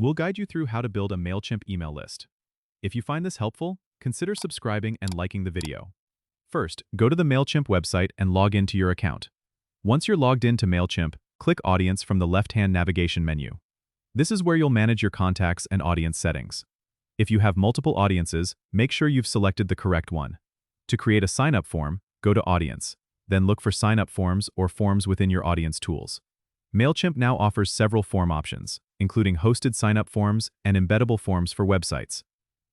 We'll guide you through how to build a Mailchimp email list. If you find this helpful, consider subscribing and liking the video. First, go to the Mailchimp website and log into your account. Once you're logged into Mailchimp, click Audience from the left-hand navigation menu. This is where you'll manage your contacts and audience settings. If you have multiple audiences, make sure you've selected the correct one. To create a sign-up form, go to Audience, then look for sign-up forms or forms within your audience tools. Mailchimp now offers several form options, including hosted sign-up forms and embeddable forms for websites.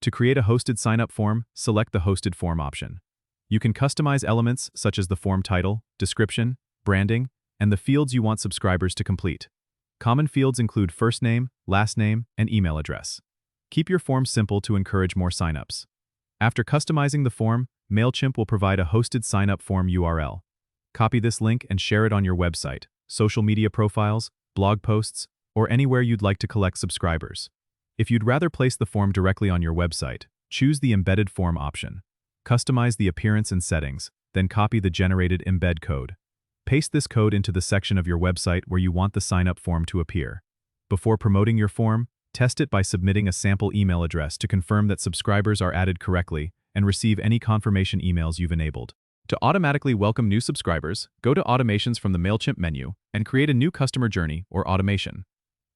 To create a hosted sign-up form, select the Hosted Form option. You can customize elements such as the form title, description, branding, and the fields you want subscribers to complete. Common fields include first name, last name, and email address. Keep your form simple to encourage more signups. After customizing the form, Mailchimp will provide a hosted sign-up form URL. Copy this link and share it on your website, social media profiles, blog posts, or anywhere you'd like to collect subscribers. If you'd rather place the form directly on your website, choose the Embedded Form option. Customize the appearance and settings, then copy the generated embed code. Paste this code into the section of your website where you want the sign-up form to appear. Before promoting your form, test it by submitting a sample email address to confirm that subscribers are added correctly and receive any confirmation emails you've enabled. To automatically welcome new subscribers, go to Automations from the Mailchimp menu and create a new customer journey or automation.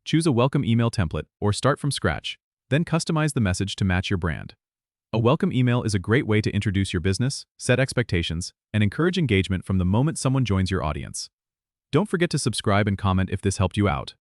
Choose a welcome email template or start from scratch, then customize the message to match your brand. A welcome email is a great way to introduce your business, set expectations, and encourage engagement from the moment someone joins your audience. Don't forget to subscribe and comment if this helped you out.